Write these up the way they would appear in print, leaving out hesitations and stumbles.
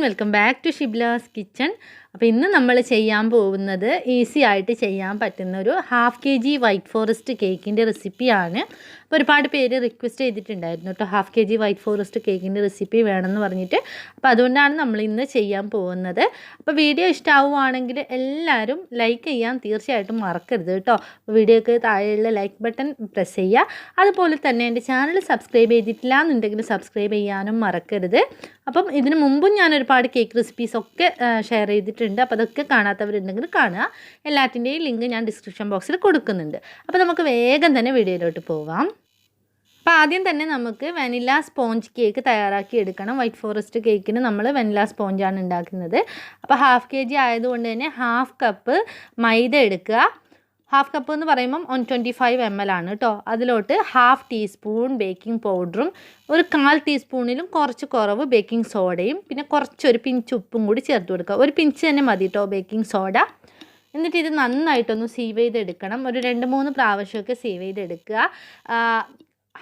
Welcome back to Shibla's kitchen. അപ്പോൾ ഇന്ന് നമ്മൾ ചെയ്യാൻ പോകുന്നത് ഈസി ആയിട്ട് ചെയ്യാൻ പറ്റുന്ന ഒരു 1/2 kg വൈറ്റ് ഫോറസ്റ്റ് കേക്കിൻ്റെ റെസിപ്പിയാണ്. അപ്പോൾ ഒരുപാട് പേര് റിക്വസ്റ്റ് ചെയ്തിട്ടുണ്ടായിരുന്നു കേട്ടോ, 1/2 kg വൈറ്റ് ഫോറസ്റ്റ് കേക്കിൻ്റെ റെസിപ്പി വേണമെന്ന് പറഞ്ഞിട്ട്. അപ്പോൾ അതുകൊണ്ടാണ് നമ്മൾ ഇന്ന് ചെയ്യാൻ പോകുന്നത്. അപ്പോൾ വീഡിയോ ഇഷ്ടമാവുകയാണെങ്കിൽ എല്ലാവരും ലൈക്ക് ചെയ്യാൻ തീർച്ചയായിട്ടും മറക്കരുത് കേട്ടോ. അപ്പോൾ വീഡിയോക്ക് താഴെയുള്ള ലൈക്ക് ബട്ടൺ പ്രസ് ചെയ്യുക. അതുപോലെ തന്നെ എൻ്റെ ചാനൽ സബ്സ്ക്രൈബ് ചെയ്തിട്ടില്ല എന്നുണ്ടെങ്കിൽ സബ്സ്ക്രൈബ് ചെയ്യാനും മറക്കരുത്. അപ്പം ഇതിന് മുമ്പും ഞാൻ ഒരുപാട് കേക്ക് റെസിപ്പീസൊക്കെ ഷെയർ ചെയ്തിട്ടുണ്ട്. അപ്പോൾ അതൊക്കെ കാണാത്തവരുണ്ടെങ്കിൽ കാണുക. എല്ലാത്തിൻ്റെയും ലിങ്ക് ഞാൻ ഡിസ്ക്രിപ്ഷൻ ബോക്സിൽ കൊടുക്കുന്നുണ്ട്. അപ്പോൾ നമുക്ക് വേഗം തന്നെ വീഡിയോയിലോട്ട് പോവാം. അപ്പോൾ ആദ്യം തന്നെ നമുക്ക് വനില സ്പോഞ്ച് കേക്ക് തയ്യാറാക്കി എടുക്കണം. വൈറ്റ് ഫോറസ്റ്റ് കേക്കിന് നമ്മൾ വനില സ്പോഞ്ചാണ് ഉണ്ടാക്കുന്നത്. അപ്പോൾ 1/2 kg ആയതുകൊണ്ട് തന്നെ 1/2 കപ്പ് മൈദ എടുക്കുക. 1/2 കപ്പ് എന്ന് പറയുമ്പം 125 ml ആണ് കേട്ടോ. അതിലോട്ട് 1/2 ടീസ്പൂൺ ബേക്കിംഗ് പൗഡറും 1/4 ടീസ്പൂണിലും കുറച്ച് കുറവ് ബേക്കിംഗ് സോഡയും പിന്നെ കുറച്ചൊരു പിഞ്ച് ഉപ്പും കൂടി ചേർത്ത് കൊടുക്കുക. ഒരു പിഞ്ച് തന്നെ മതി കേട്ടോ ബേക്കിംഗ് സോഡ. എന്നിട്ട് ഇത് നന്നായിട്ടൊന്ന് സീവ് ചെയ്തെടുക്കണം. ഒരു 2-3 പ്രാവശ്യമൊക്കെ സീവ് ചെയ്തെടുക്കുക.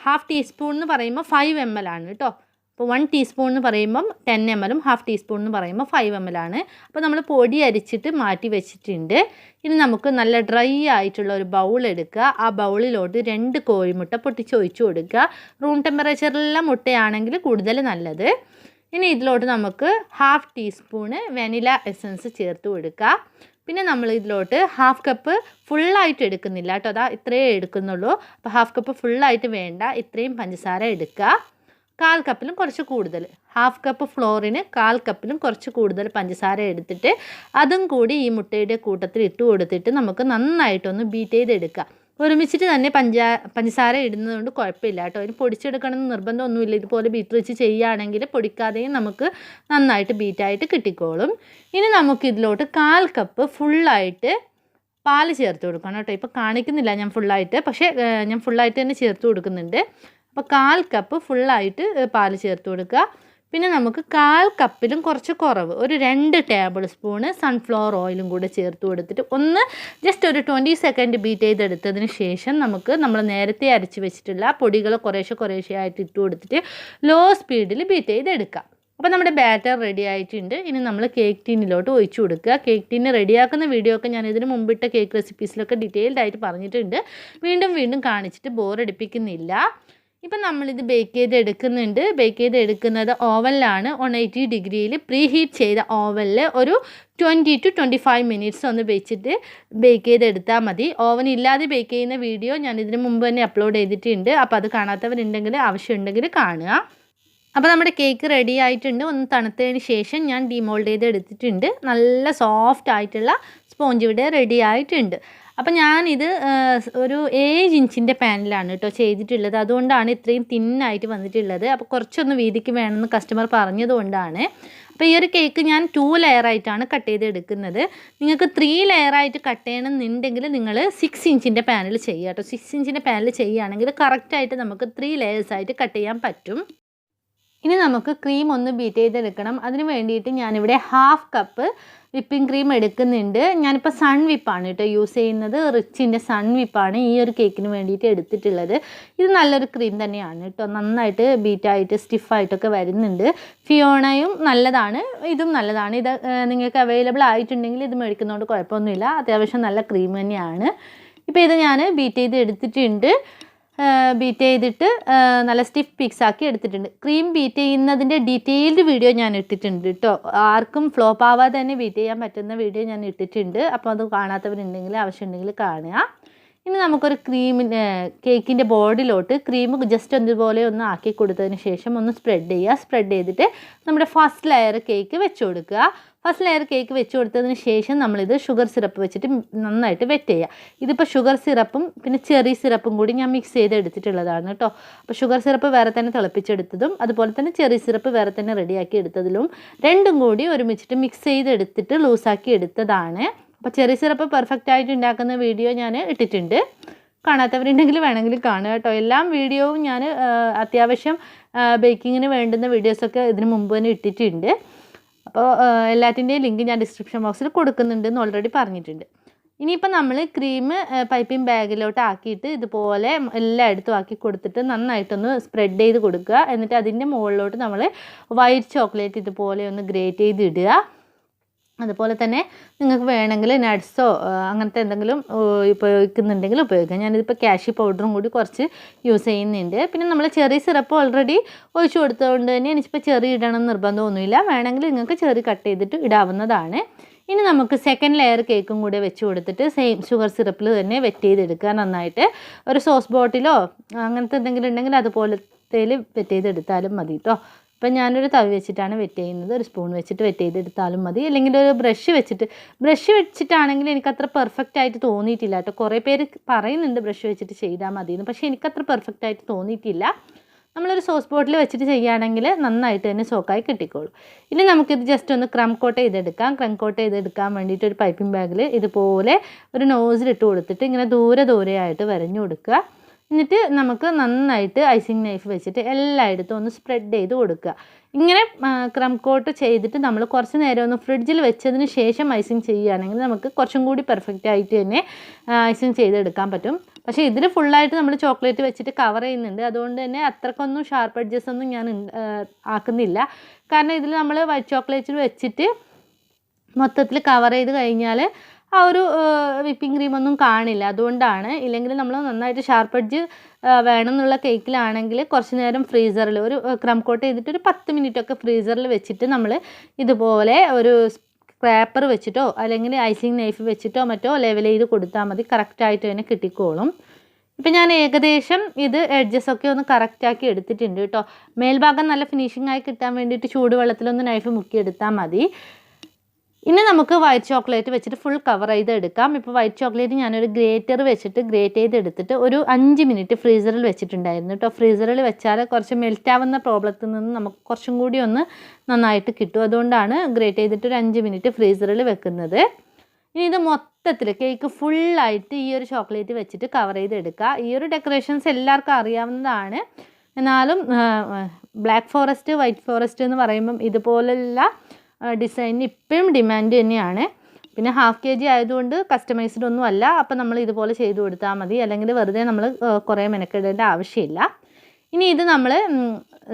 1/2 ടീസ്പൂൺ എന്ന് പറയുമ്പോൾ 5 ml ആണ് കേട്ടോ. അപ്പോൾ 1 ടീസ്പൂൺ എന്ന് പറയുമ്പം 10 ml, 1/2 ടീസ്പൂൺ എന്ന് പറയുമ്പോൾ 5 ml ആണ്. അപ്പോൾ നമ്മൾ പൊടി അരിച്ചിട്ട് മാറ്റി വെച്ചിട്ടുണ്ട്. ഇനി നമുക്ക് നല്ല ഡ്രൈ ആയിട്ടുള്ള ഒരു ബൗൾ എടുക്കുക. ആ ബൗളിലോട്ട് 2 കോഴിമുട്ട പൊട്ടിച്ച് ഒഴിച്ചു കൊടുക്കുക. റൂം ടെമ്പറേച്ചറിലുള്ള മുട്ടയാണെങ്കിൽ കൂടുതൽ നല്ലത്. ഇനി ഇതിലോട്ട് നമുക്ക് 1/2 ടീസ്പൂണ് വെനില എസൻസ് ചേർത്ത് കൊടുക്കുക. പിന്നെ നമ്മൾ ഇതിലോട്ട് 1/2 കപ്പ് ഫുള്ളായിട്ട് എടുക്കുന്നില്ല കേട്ടോ, അതാ ഇത്രയേ എടുക്കുന്നുള്ളൂ. അപ്പോൾ 1/2 കപ്പ് ഫുള്ളായിട്ട് വേണ്ട, ഇത്രയും പഞ്ചസാര എടുക്കുക. 1/4 കപ്പിലും കുറച്ച് കൂടുതൽ, 1/2 കപ്പ് ഫ്ലോറിന് 1/4 കപ്പിലും കുറച്ച് കൂടുതൽ പഞ്ചസാര എടുത്തിട്ട് അതും കൂടി ഈ മുട്ടയുടെ കൂട്ടത്തിൽ ഇട്ട് കൊടുത്തിട്ട് നമുക്ക് നന്നായിട്ടൊന്ന് ബീറ്റ് ചെയ്തെടുക്കുക. ഒരുമിച്ചിട്ട് തന്നെ പഞ്ചസാര ഇടുന്നതുകൊണ്ട് കുഴപ്പമില്ല കേട്ടോ. അതിന് പൊടിച്ചെടുക്കണമെന്ന് നിർബന്ധമൊന്നുമില്ല. ഇതുപോലെ ബീറ്റ് വെച്ച് ചെയ്യുകയാണെങ്കിൽ പൊടിക്കാതെയും നമുക്ക് നന്നായിട്ട് ബീറ്റായിട്ട് കിട്ടിക്കോളും. ഇനി നമുക്കിതിലോട്ട് 1/4 കപ്പ് ഫുള്ളായിട്ട് പാല് ചേർത്ത് കൊടുക്കണം കേട്ടോ. ഇപ്പോൾ കാണിക്കുന്നില്ല ഞാൻ ഫുള്ളായിട്ട്, പക്ഷേ ഞാൻ ഫുള്ളായിട്ട് തന്നെ ചേർത്ത് കൊടുക്കുന്നുണ്ട്. അപ്പോൾ 1/4 കപ്പ് ഫുള്ളായിട്ട് പാല് ചേർത്ത് കൊടുക്കുക. പിന്നെ നമുക്ക് 1/4 കപ്പിലും കുറച്ച് കുറവ് ഒരു 2 ടേബിൾ സ്പൂണ് സൺഫ്ലവർ ഓയിലും കൂടെ ചേർത്ത് കൊടുത്തിട്ട് ഒന്ന് ജസ്റ്റ് ഒരു 20 സെക്കൻഡ് ബീറ്റ് ചെയ്തെടുത്തതിന് ശേഷം നമുക്ക് നമ്മൾ നേരത്തെ അരച്ച് വെച്ചിട്ടുള്ള പൊടികൾ കുറേശ്ശെ ആയിട്ട് ഇട്ട് കൊടുത്തിട്ട് ലോ സ്പീഡിൽ ബീറ്റ് ചെയ്തെടുക്കാം. അപ്പോൾ നമ്മുടെ ബാറ്റർ റെഡി ആയിട്ടുണ്ട്. ഇനി നമ്മൾ കേക്ക് ടീനിലോട്ട് ഒഴിച്ചു കൊടുക്കുക. കേക്ക് ടീന് റെഡിയാക്കുന്ന വീഡിയോ ഒക്കെ ഞാൻ ഇതിന് മുമ്പിട്ട കേക്ക് റെസിപ്പീസിലൊക്കെ ഡീറ്റെയിൽഡ് ആയിട്ട് പറഞ്ഞിട്ടുണ്ട്. വീണ്ടും കാണിച്ചിട്ട് ബോറടിപ്പിക്കുന്നില്ല. ഇപ്പം നമ്മളിത് ബേക്ക് ചെയ്തെടുക്കുന്നുണ്ട്. ബേക്ക് ചെയ്തെടുക്കുന്നത് ഓവനിലാണ്. 180 ഡിഗ്രിയിൽ പ്രീ ഹീറ്റ് ചെയ്ത ഓവനിൽ ഒരു 20 to 25 മിനിറ്റ്സ് ഒന്ന് വെച്ചിട്ട് ബേക്ക് ചെയ്തെടുത്താൽ മതി. ഓവൻ ഇല്ലാതെ ബേക്ക് ചെയ്യുന്ന വീഡിയോ ഞാൻ ഇതിന് മുമ്പ് തന്നെ അപ്ലോഡ് ചെയ്തിട്ടുണ്ട്. അപ്പോൾ അത് കാണാത്തവരുണ്ടെങ്കിൽ ആവശ്യമുണ്ടെങ്കിൽ കാണുക. അപ്പോൾ നമ്മുടെ കേക്ക് റെഡി ആയിട്ടുണ്ട്. ഒന്ന് തണുത്തതിന് ശേഷം ഞാൻ ഡിമോൾഡ് ചെയ്ത് എടുത്തിട്ടുണ്ട്. നല്ല സോഫ്റ്റ് ആയിട്ടുള്ള സ്പോഞ്ച് ഇവിടെ റെഡി ആയിട്ടുണ്ട്. അപ്പോൾ ഞാനിത് ഒരു 7 ഇഞ്ചിൻ്റെ പാനിലാണ് കേട്ടോ ചെയ്തിട്ടുള്ളത്. അതുകൊണ്ടാണ് ഇത്രയും തിന്നായിട്ട് വന്നിട്ടുള്ളത്. അപ്പോൾ കുറച്ചൊന്ന് വീതിക്ക് വേണമെന്ന് കസ്റ്റമർ പറഞ്ഞതുകൊണ്ടാണ്. അപ്പോൾ ഈ ഒരു കേക്ക് ഞാൻ 2 ലെയറായിട്ടാണ് കട്ട് ചെയ്തെടുക്കുന്നത്. നിങ്ങൾക്ക് 3 ലെയറായിട്ട് കട്ട് ചെയ്യണമെന്നുണ്ടെങ്കിൽ നിങ്ങൾ 6 ഇഞ്ചിൻ്റെ പാനിൽ ചെയ്യുക കേട്ടോ. 6 ഇഞ്ചിൻ്റെ പാനിൽ ചെയ്യുകയാണെങ്കിൽ കറക്റ്റായിട്ട് നമുക്ക് 3 ലെയേഴ്സായിട്ട് കട്ട് ചെയ്യാൻ പറ്റും. ഇനി നമുക്ക് ക്രീം ഒന്ന് ബീറ്റ് ചെയ്തെടുക്കണം. അതിന് വേണ്ടിയിട്ട് ഞാനിവിടെ 1/2 കപ്പ് വിപ്പിംഗ് ക്രീം എടുക്കുന്നുണ്ട്. ഞാനിപ്പോൾ സൺ വിപ്പാണ് കേട്ടോ യൂസ് ചെയ്യുന്നത്. റിച്ചിൻ്റെ സൺ വിപ്പാണ് ഈ ഒരു കേക്കിന് വേണ്ടിയിട്ട് എടുത്തിട്ടുള്ളത്. ഇത് നല്ലൊരു ക്രീം തന്നെയാണ് കേട്ടോ. നന്നായിട്ട് ബീറ്റായിട്ട് സ്റ്റിഫായിട്ടൊക്കെ വരുന്നുണ്ട്. ഫിയോണയും നല്ലതാണ്, ഇതും നല്ലതാണ്. ഇത് നിങ്ങൾക്ക് അവൈലബിൾ ആയിട്ടുണ്ടെങ്കിൽ ഇത് മേടിക്കുന്നതുകൊണ്ട് കുഴപ്പമൊന്നുമില്ല. അത്യാവശ്യം നല്ല ക്രീം തന്നെയാണ്. ഇപ്പോൾ ഇത് ഞാൻ ബീറ്റ് ചെയ്ത് എടുത്തിട്ടുണ്ട്. ബീറ്റ് ചെയ്തിട്ട് നല്ല സ്റ്റിഫ് പീക്സ് ആക്കി എടുത്തിട്ടുണ്ട്. ക്രീം ബീറ്റ് ചെയ്യുന്നതിൻ്റെ ഡീറ്റെയിൽഡ് വീഡിയോ ഞാൻ ഇട്ടിട്ടുണ്ട് കേട്ടോ. ആർക്കും ഫ്ലോപ്പ് ആവാതെ തന്നെ ബീറ്റ് ചെയ്യാൻ പറ്റുന്ന വീഡിയോ ഞാൻ ഇട്ടിട്ടുണ്ട്. അപ്പോൾ അത് കാണാത്തവരുണ്ടെങ്കിൽ ആവശ്യമുണ്ടെങ്കിൽ കാണുക. ഇനി നമുക്കൊരു കേക്കിൻ്റെ ബോർഡിലോട്ട് ക്രീം ജസ്റ്റ് അതുപോലെ ഒന്ന് ആക്കി കൊടുത്തതിന് ശേഷം ഒന്ന് സ്പ്രെഡ് ചെയ്യുക. സ്പ്രെഡ് ചെയ്തിട്ട് നമ്മുടെ ഫസ്റ്റ് ലെയർ കേക്ക് വെച്ച് കൊടുക്കുക. ഫസ്റ്റ് ലെയർ കേക്ക് വെച്ച് കൊടുത്തതിന് ശേഷം നമ്മളിത് ഷുഗർ സിറപ്പ് വെച്ചിട്ട് നന്നായിട്ട് വെറ്റ് ചെയ്യുക. ഇതിപ്പോൾ ഷുഗർ സിറപ്പും പിന്നെ ചെറി സിറപ്പും കൂടി ഞാൻ മിക്സ് ചെയ്ത് എടുത്തിട്ടുള്ളതാണ് കേട്ടോ. അപ്പോൾ ഷുഗർ സിറപ്പ് വേറെ തന്നെ തിളപ്പിച്ചെടുത്തതും അതുപോലെ തന്നെ ചെറി സിറപ്പ് വേറെ തന്നെ റെഡിയാക്കി എടുത്തതിലും രണ്ടും കൂടി ഒരുമിച്ചിട്ട് മിക്സ് ചെയ്തെടുത്തിട്ട് ലൂസാക്കി എടുത്തതാണ്. അപ്പോൾ ചെറി സിറപ്പ് പെർഫെക്റ്റ് ആയിട്ട് ഉണ്ടാക്കുന്ന വീഡിയോ ഞാൻ ഇട്ടിട്ടുണ്ട്. കാണാത്തവരുണ്ടെങ്കിൽ വേണമെങ്കിൽ കാണുക കേട്ടോ. എല്ലാം വീഡിയോവും ഞാൻ അത്യാവശ്യം ബേക്കിങ്ങിന് വേണ്ടുന്ന വീഡിയോസൊക്കെ ഇതിന് മുമ്പ് തന്നെ ഇട്ടിട്ടുണ്ട്. അപ്പോൾ എല്ലാത്തിൻ്റെയും ലിങ്ക് ഞാൻ ഡിസ്ക്രിപ്ഷൻ ബോക്സിൽ കൊടുക്കുന്നുണ്ടെന്ന് ഓൾറെഡി പറഞ്ഞിട്ടുണ്ട്. ഇനിയിപ്പോൾ നമ്മൾ ക്രീം പൈപ്പിംഗ് ബാഗിലോട്ട് ആക്കിയിട്ട് ഇതുപോലെ എല്ലായിടത്തും ആക്കി കൊടുത്തിട്ട് നന്നായിട്ടൊന്ന് സ്പ്രെഡ് ചെയ്ത് കൊടുക്കുക. എന്നിട്ട് അതിൻ്റെ മുകളിലോട്ട് നമ്മൾ വൈറ്റ് ചോക്ലേറ്റ് ഇതുപോലെ ഒന്ന് ഗ്രേറ്റ് ചെയ്ത് ഇടുക. അതുപോലെ തന്നെ നിങ്ങൾക്ക് വേണമെങ്കിൽ നട്ട്സോ അങ്ങനത്തെ എന്തെങ്കിലും ഉപയോഗിക്കുന്നുണ്ടെങ്കിൽ ഉപയോഗിക്കാം. ഞാനിതിപ്പോൾ കാഷ്യൂ പൗഡറും കൂടി കുറച്ച് യൂസ് ചെയ്യുന്നുണ്ട്. പിന്നെ നമ്മൾ ചെറി സിറപ്പ് ഓൾറെഡി ഒഴിച്ചു കൊടുത്തതുകൊണ്ട് തന്നെ എനിക്കിപ്പോൾ ചെറി ഇടണം നിർബന്ധമൊന്നുമില്ല. വേണമെങ്കിൽ നിങ്ങൾക്ക് ചെറി കട്ട് ചെയ്തിട്ട് ഇടാവുന്നതാണ്. ഇനി നമുക്ക് സെക്കൻഡ് ലെയർ കേക്കും കൂടെ വെച്ച് കൊടുത്തിട്ട് സെയിം ഷുഗർ സിറപ്പിൽ തന്നെ വെറ്റ് ചെയ്തെടുക്കുക. നന്നായിട്ട് ഒരു സോസ് ബോട്ടിലോ അങ്ങനത്തെ എന്തെങ്കിലും ഉണ്ടെങ്കിൽ അതുപോലത്തേൽ വെറ്റ് ചെയ്തെടുത്താലും മതി കേട്ടോ. ഇപ്പം ഞാനൊരു തവി വെച്ചിട്ടാണ് വെറ്റ് ചെയ്യുന്നത്. ഒരു സ്പൂൺ വെച്ചിട്ട് വെറ്റ് ചെയ്തെടുത്താലും മതി. അല്ലെങ്കിൽ ഒരു ബ്രഷ് വെച്ചിട്ടാണെങ്കിൽ എനിക്കത്ര പെർഫെക്റ്റ് ആയിട്ട് തോന്നിയിട്ടില്ല കേട്ടോ. കുറേ പേര് പറയുന്നുണ്ട് ബ്രഷ് വെച്ചിട്ട് ചെയ്താൽ മതിയെന്ന്, പക്ഷേ എനിക്കത്ര പെർഫെക്റ്റ് ആയിട്ട് തോന്നിയിട്ടില്ല. നമ്മളൊരു സോസ് ബോട്ടിൽ വെച്ചിട്ട് ചെയ്യുകയാണെങ്കിൽ നന്നായിട്ട് തന്നെ സോക്കായി കിട്ടിക്കോളും. ഇനി നമുക്കിത് ജസ്റ്റ് ഒന്ന് ക്രം കോട്ട് ചെയ്തെടുക്കാം. ക്രം കോട്ട് ചെയ്തെടുക്കാൻ വേണ്ടിയിട്ട് ഒരു പൈപ്പിംഗ് ബാഗിൽ ഇതുപോലെ ഒരു നോസിലിട്ട് കൊടുത്തിട്ട് ഇങ്ങനെ ദൂരെയായിട്ട് വരഞ്ഞു കൊടുക്കുക. എന്നിട്ട് നമുക്ക് നന്നായിട്ട് ഐസിങ് നൈഫ് വെച്ചിട്ട് എല്ലായിടത്തും ഒന്ന് സ്പ്രെഡ് ചെയ്ത് കൊടുക്കുക. ഇങ്ങനെ ക്രം കോട്ട് ചെയ്തിട്ട് നമ്മൾ കുറച്ച് നേരം ഒന്ന് ഫ്രിഡ്ജിൽ വെച്ചതിന് ശേഷം ഐസിങ് ചെയ്യുകയാണെങ്കിൽ നമുക്ക് കുറച്ചും കൂടി പെർഫെക്റ്റ് ആയിട്ട് തന്നെ ഐസിങ് ചെയ്തെടുക്കാൻ പറ്റും. പക്ഷേ ഇതിൽ ഫുള്ളായിട്ട് നമ്മൾ ചോക്ലേറ്റ് വെച്ചിട്ട് കവർ ചെയ്യുന്നുണ്ട്. അതുകൊണ്ട് തന്നെ അത്രക്കൊന്നും ഷാർപ്പ് എഡ്ജസ് ഒന്നും ഞാൻ ആക്കുന്നില്ല. കാരണം ഇതിൽ നമ്മൾ വൈറ്റ് ചോക്ലേറ്റിൽ വെച്ചിട്ട് മൊത്തത്തിൽ കവർ ചെയ്ത് കഴിഞ്ഞാൽ ആ ഒരു വിപ്പിംഗ് ക്രീമൊന്നും കാണില്ല. അതുകൊണ്ടാണ്. ഇല്ലെങ്കിൽ നമ്മൾ നന്നായിട്ട് ഷാർപ്പ് എഡ്ജ് വേണമെന്നുള്ള കേക്കിലാണെങ്കിൽ കുറച്ച് നേരം ഫ്രീസറിൽ ഒരു ക്രം കോട്ട് ചെയ്തിട്ട് ഒരു 10 മിനിറ്റൊക്കെ ഫ്രീസറിൽ വെച്ചിട്ട് നമ്മൾ ഇതുപോലെ ഒരു സ്ക്രാപ്പർ വെച്ചിട്ടോ അല്ലെങ്കിൽ ഐസിങ് നൈഫ് വെച്ചിട്ടോ മറ്റോ ലെവൽ ചെയ്ത് കൊടുത്താൽ മതി. കറക്റ്റായിട്ട് തന്നെ കിട്ടിക്കോളും. ഇപ്പം ഞാൻ ഏകദേശം ഇത് എഡ്ജസൊക്കെ ഒന്ന് കറക്റ്റാക്കി എടുത്തിട്ടുണ്ട് കേട്ടോ. മേൽഭാഗം നല്ല ഫിനിഷിംഗ് ആയി കിട്ടാൻ വേണ്ടിയിട്ട് ചൂടുവെള്ളത്തിലൊന്ന് നൈഫ് മുക്കിയെടുത്താൽ മതി. ഇനി നമുക്ക് വൈറ്റ് ചോക്ലേറ്റ് വെച്ചിട്ട് ഫുൾ കവർ ചെയ്ത് എടുക്കാം. ഇപ്പോൾ വൈറ്റ് ചോക്ലേറ്റ് ഞാനൊരു ഗ്രേറ്റർ വെച്ചിട്ട് ഗ്രേറ്റ് ചെയ്തെടുത്തിട്ട് ഒരു 5 മിനിറ്റ് ഫ്രീസറിൽ വെച്ചിട്ടുണ്ടായിരുന്നു കേട്ടോ. ഫ്രീസറിൽ വെച്ചാൽ കുറച്ച് മെൽറ്റാവുന്ന പ്രോബ്ലത്തിൽ നിന്ന് നമുക്ക് കുറച്ചും കൂടി ഒന്ന് നന്നായിട്ട് കിട്ടും. അതുകൊണ്ടാണ് ഗ്രേറ്റ് ചെയ്തിട്ട് ഒരു 5 മിനിറ്റ് ഫ്രീസറിൽ വെക്കുന്നത്. ഇനി ഇത് മൊത്തത്തിൽ കേക്ക് ഫുള്ളായിട്ട് ഈ ഒരു ചോക്ലേറ്റ് വെച്ചിട്ട് കവർ ചെയ്തെടുക്കുക. ഈ ഒരു ഡെക്കറേഷൻസ് എല്ലാവർക്കും അറിയാവുന്നതാണ്. എന്നാലും ബ്ലാക്ക് ഫോറസ്റ്റ് വൈറ്റ് ഫോറസ്റ്റ് എന്ന് പറയുമ്പം ഇതുപോലുള്ള ഡിസൈനിന് ഇപ്പോഴും ഡിമാൻഡ് തന്നെയാണ്. പിന്നെ ഹാഫ് kg ആയതുകൊണ്ട് കസ്റ്റമൈസ്ഡ് ഒന്നും അല്ല. അപ്പം നമ്മൾ ഇതുപോലെ ചെയ്ത് കൊടുത്താൽ മതി. അല്ലെങ്കിൽ വെറുതെ നമ്മൾ കുറേ മെനക്കെടേണ്ട ആവശ്യമില്ല. ഇനി ഇത് നമ്മൾ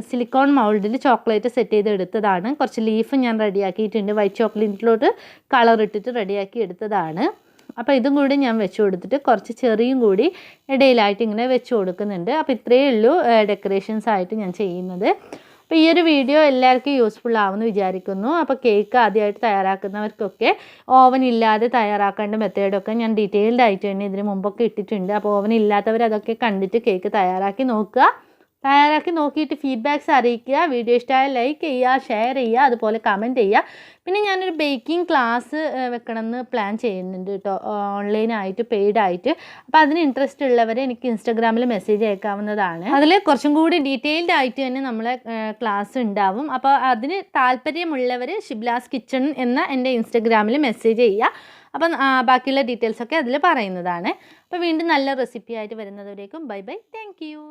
സിലിക്കോൺ മൗൾഡിൽ ചോക്ലേറ്റ് സെറ്റ് ചെയ്ത് എടുത്തതാണ്. കുറച്ച് ലീഫ് ഞാൻ റെഡിയാക്കിയിട്ടുണ്ട്. വൈറ്റ് ചോക്ലേറ്റിലോട്ട് കളർ ഇട്ടിട്ട് റെഡിയാക്കി എടുത്തതാണ്. അപ്പോൾ ഇതും കൂടി ഞാൻ വെച്ച് കൊടുത്തിട്ട് കുറച്ച് ചെറിയും കൂടി ഇടയിലായിട്ട് ഇങ്ങനെ വെച്ച് കൊടുക്കുന്നുണ്ട്. അപ്പോൾ ഇത്രയേ ഉള്ളൂ ഡെക്കറേഷൻസ് ആയിട്ട് ഞാൻ ചെയ്യുന്നത്. അപ്പോൾ ഈ ഒരു വീഡിയോ എല്ലാവർക്കും യൂസ്ഫുൾ ആവുമെന്ന് വിചാരിക്കുന്നു. അപ്പോൾ കേക്ക് ആദ്യമായിട്ട് തയ്യാറാക്കുന്നവർക്കൊക്കെ ഓവൻ ഇല്ലാതെ തയ്യാറാക്കേണ്ട മെത്തേഡൊക്കെ ഞാൻ ഡീറ്റെയിൽഡ് ആയിട്ട് തന്നെ ഇതിന് മുമ്പൊക്കെ ഇട്ടിട്ടുണ്ട്. അപ്പോൾ ഓവൻ ഇല്ലാത്തവർ അതൊക്കെ കണ്ടിട്ട് കേക്ക് തയ്യാറാക്കി നോക്കുക. തയ്യാറാക്കി നോക്കിയിട്ട് ഫീഡ്ബാക്ക്സ് അറിയിക്കുക. വീഡിയോ ഇഷ്ടമായാൽ ലൈക്ക് ചെയ്യുക, ഷെയർ ചെയ്യുക, അതുപോലെ കമൻറ്റ് ചെയ്യുക. പിന്നെ ഞാനൊരു ബേക്കിംഗ് ക്ലാസ് വെക്കണമെന്ന് പ്ലാൻ ചെയ്യുന്നുണ്ട് കേട്ടോ, ഓൺലൈനായിട്ട് പെയ്ഡായിട്ട്. അപ്പോൾ അതിന് ഇൻട്രസ്റ്റ് ഉള്ളവരെ എനിക്ക് ഇൻസ്റ്റാഗ്രാമിൽ മെസ്സേജ് അയക്കാവുന്നതാണ്. അതിൽ കുറച്ചും കൂടി ഡീറ്റെയിൽഡ് ആയിട്ട് തന്നെ നമ്മളെ ക്ലാസ് ഉണ്ടാവും. അപ്പോൾ അതിന് താല്പര്യമുള്ളവർ ഷിബ്ലാസ് കിച്ചൺ എന്ന എൻ്റെ ഇൻസ്റ്റാഗ്രാമിൽ മെസ്സേജ് ചെയ്യുക. അപ്പം ബാക്കിയുള്ള ഡീറ്റെയിൽസൊക്കെ അതിൽ പറയുന്നതാണ്. അപ്പോൾ വീണ്ടും നല്ല റെസിപ്പി ആയിട്ട് വരുന്നതുവരേക്കും ബൈ ബൈ. Thank you.